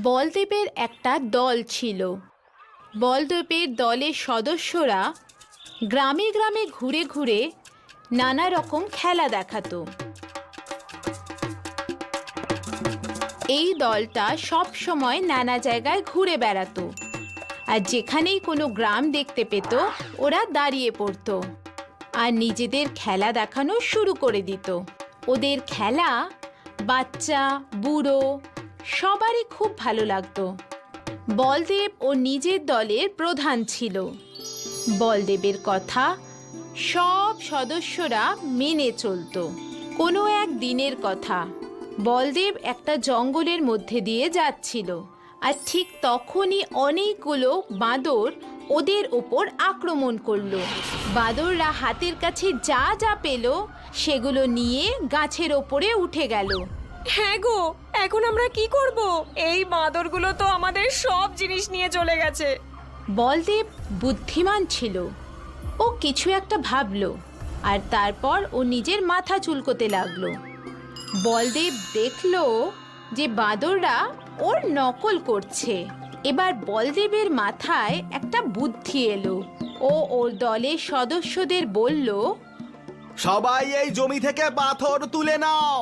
বলদেবের একটা দল ছিল। বলদেবের দলের সদস্যরা গ্রামে গ্রামে ঘুরে ঘুরে নানা রকম খেলা দেখাতো। এই দলটা সব সময় নানা জায়গায় ঘুরে বেড়াতো, আর যেখানেই কোনো গ্রাম দেখতে পেত ওরা দাঁড়িয়ে পড়তো আর নিজেদের খেলা দেখানো শুরু করে দিত। ওদের খেলা বাচ্চা বুড়ো সবারই খুব ভালো লাগতো। বলদেব ও নিজের দলের প্রধান ছিল। বলদেবের কথা সব সদস্যরা মেনে চলত। কোনো এক দিনের কথা, বলদেব একটা জঙ্গলের মধ্যে দিয়ে যাচ্ছিল, আর ঠিক তখনই অনেকগুলো বাঁদর ওদের ওপর আক্রমণ করলো। বাঁদররা হাতের কাছে যা যা পেল সেগুলো নিয়ে গাছের ওপরে উঠে গেল। হ্যাঁ গো, এখন আমরা কি করব? এই বাঁদরগুলো তো আমাদের সব জিনিস নিয়ে চলে গেছে। বলদেব বুদ্ধিমান ছিল, ও কিছু একটা ভাবলো আর তারপর ও নিজের মাথা চুলকোতে লাগলো। বলদেব দেখলো যে বাঁদররা ওর নকল করছে। এবার বলদেবের মাথায় একটা বুদ্ধি এলো। ও ওর দলের সদস্যদের বলল, সবাই এই জমি থেকে পাথর তুলে নাও,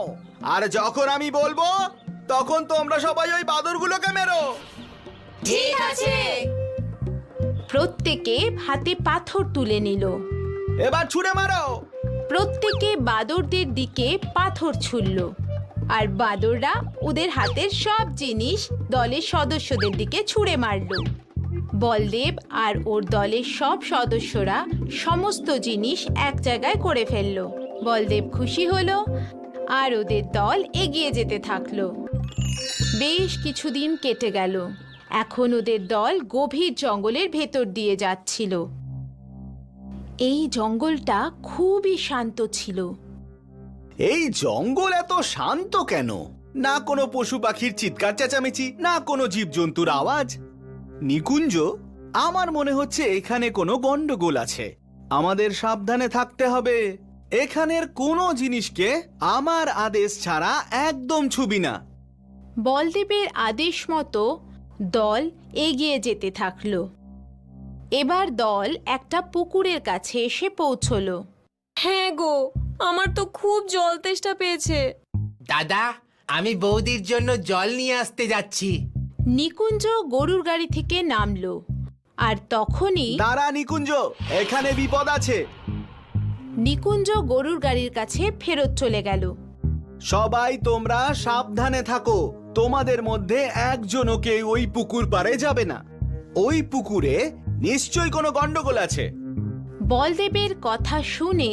আর যখন আমি বলবো তখন তোমরা সবাই ওই বাদরগুলোকে মেরো। ঠিক আছে। প্রত্যেকে হাতে পাথর তুলে নিল। এবার ছুঁড়ে মারো। প্রত্যেকে বাদরদের দিকে পাথর ছুড়ল, আর বাদররা ওদের হাতের সব জিনিস দলের সদস্যদের দিকে ছুঁড়ে মারল। বলদেব আর ওর দলের সব সদস্যরা সমস্ত জিনিস এক জায়গায় করে ফেলল। বলদেব খুশি হলো আর ওদের দল এগিয়ে যেতে থাকলো। বেশ কিছুদিন কেটে গেল। এখন ওদের দল গভীর জঙ্গলের ভেতর দিয়ে যাচ্ছিল। এই জঙ্গলটা খুবই শান্ত ছিল। এই জঙ্গল এত শান্ত কেন? না কোনো পশু পাখির চিৎকার চেঁচামেচি, না কোনো জীবজন্তুর আওয়াজ। নিকুঞ্জ, আমার মনে হচ্ছে এখানে কোনো গন্ডগোল আছে। আমাদের সাবধানে থাকতে হবে। এখানের কোনো জিনিসকে আমার আদেশ ছাড়া একদম ছুবি না। বলদেবের আদেশ মতো দল এগিয়ে যেতে থাকলো। এবার দল একটা পুকুরের কাছে এসে পৌঁছলো। হ্যাঁ গো, আমার তো খুব জল তেষ্টা পেয়েছে। দাদা, আমি বৌদির জন্য জল নিয়ে আসতে যাচ্ছি। নিকুঞ্জ গরুর গাড়ি থেকে নামলো, আর তখনই দাঁড়া নিকুঞ্জ, এখানে বিপদ আছে। নিকুঞ্জ গরুর গাড়ির কাছে ফেরত চলে গেল। সবাই তোমরা সাবধানে থাকো। তোমাদের মধ্যে একজনও কেউ ওই পুকুর পাড়ে যাবে না। ওই পুকুরে নিশ্চয়ই কোনো গন্ডগোল আছে। বলদেবের কথা শুনে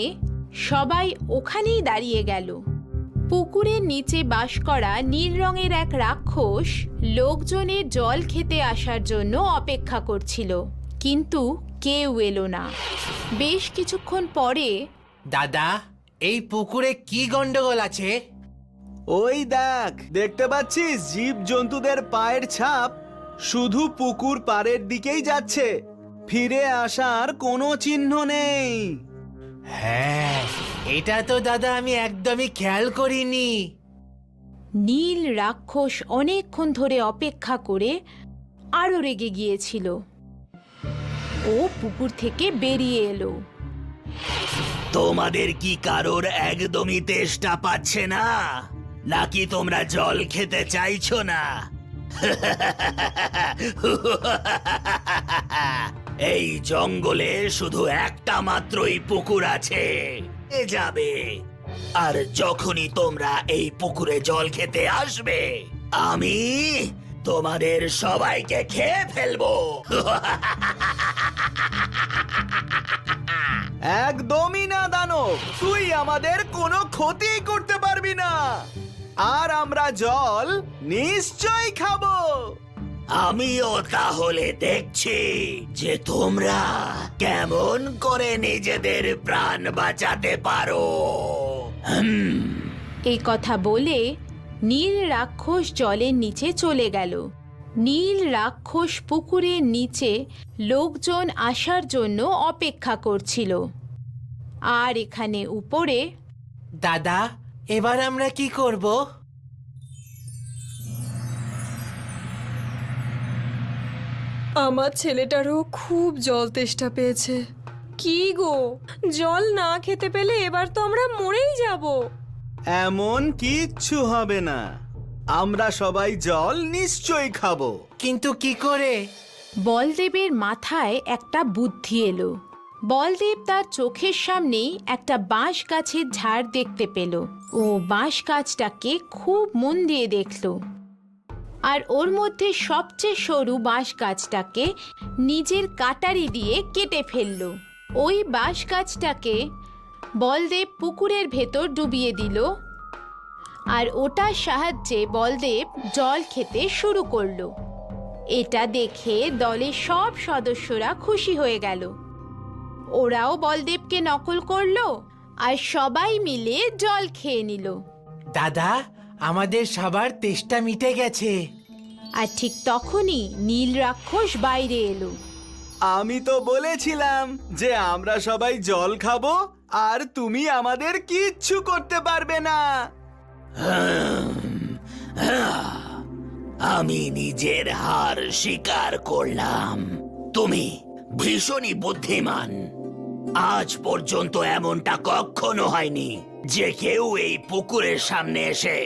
সবাই ওখানেই দাঁড়িয়ে গেল। পুকুরের নিচে বাস করা নীল রঙের এক রাক্ষস লোকজনের জল খেতে আসার জন্য অপেক্ষা করছিল, কিন্তু কেউ এলো না। বেশ কিছুক্ষণ পরে, দাদা, এই পুকুরে কি গন্ডগোল আছে? ওই দেখ, দেখতে পাচ্ছিস জীবজন্তুদের পায়ের ছাপ শুধু পুকুর পাড়ের দিকেই যাচ্ছে, ফিরে আসার কোনো চিহ্ন নেই। হ্যাঁ, এটা তো দাদা আমি একদমই খেয়াল করিনি। নীল রাক্ষস অনেকক্ষণ ধরে অপেক্ষা করে আরো রেগে গিয়েছিল। ও পুকুর থেকে বেরিয়ে এলো। তোমাদের কি কারোর একদমই তেষ্টা পাচ্ছে না, নাকি তোমরা জল খেতে চাইছো না? এই জঙ্গলে শুধু একটা মাত্রই পুকুর আছে, এ যাবে। আর যখনই তোমরা এই পুকুরে জল খেতে আসবে, আমি তোমাদের সবাইকে খেয়ে ফেলবো। একদমই না দানব, তুই আমাদের কোনো ক্ষতি করতে পারবি না, আর আমরা জল নিশ্চয়ই খাবো। আমিও তাহলে দেখছি যে তোমরা কেমন করে নিজেদের প্রাণ বাঁচাতে পারো। এই কথা বলে নীল রাক্ষস জলের নিচে চলে গেল। নীল রাক্ষস পুকুরের নিচে লোকজন আসার জন্য অপেক্ষা করছিল, আর এখানে উপরে দাদা, এবার আমরা কি করব? আমার ছেলেটারও খুব জল তেষ্টা পেয়েছে। কি গো, জল না খেতে পেলে এবার তো আমরা মরেই যাব। এমন কিচ্ছু হবে না, আমরা সবাই জল নিশ্চয়ই খাবো। কিন্তু কি করে? বলদেবের মাথায় একটা বুদ্ধি এলো। বলদেব তার চোখের সামনেই একটা বাঁশ গাছের ঝাড় দেখতে পেল। ও বাঁশ গাছটাকে খুব মন দিয়ে দেখল, আর ওর মধ্যে সবচেয়ে সরু বাঁশ গাছটাকে নিজের কাটারি দিয়ে কেটে ফেলল। ওই বাঁশ গাছটাকে বলদেব পুকুরের ভেতর ডুবিয়ে দিল, আর ওটার সাহায্যে বলদেব জল খেতে শুরু করলো। এটা দেখে দলের সব সদস্যরা খুশি হয়ে গেল। ওরাও বলদেবকে নকল করলো, আর সবাই মিলে জল খেয়ে নিল। দাদা, আমাদের সবার তেষ্টা মিটে গেছে। আর ঠিক তখনই নীল রাক্ষস বাইরে এলো। আমি তো বলেছিলাম যে আমরা সবাই জল খাবো, আর তুমি আমাদের কিচ্ছু করতে পারবে না। আমি নিজের হার স্বীকার করলাম। তুমি ভীষণই বুদ্ধিমান। আজ পর্যন্ত এমনটা কখনো হয়নি যে কেউ এই পুকুরের সামনে এসে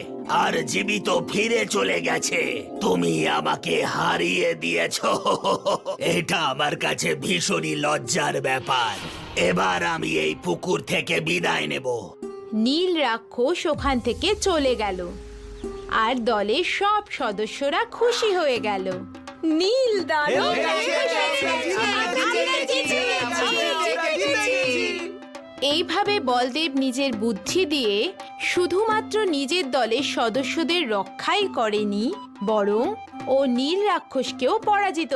আর জীবিত ফিরে চলে গেছে। তুমি আমাকে হারিয়ে দিয়েছো। এটা আমার কাছে ভীষণই লজ্জার ব্যাপার। এবার আমি এই পুকুর থেকে বিদায় নেব। নীল রাক্ষস ওখান থেকে চলে গেল, আর দলের সব সদস্যরা খুশি হয়ে গেল। নীল দানব এইভাবে বলদেব নিজের বুদ্ধি দিয়ে শুধুমাত্র নিজের দলের সদস্যদের রক্ষাই করেনি, বরং ও নীল রাক্ষসকেও পরাজিত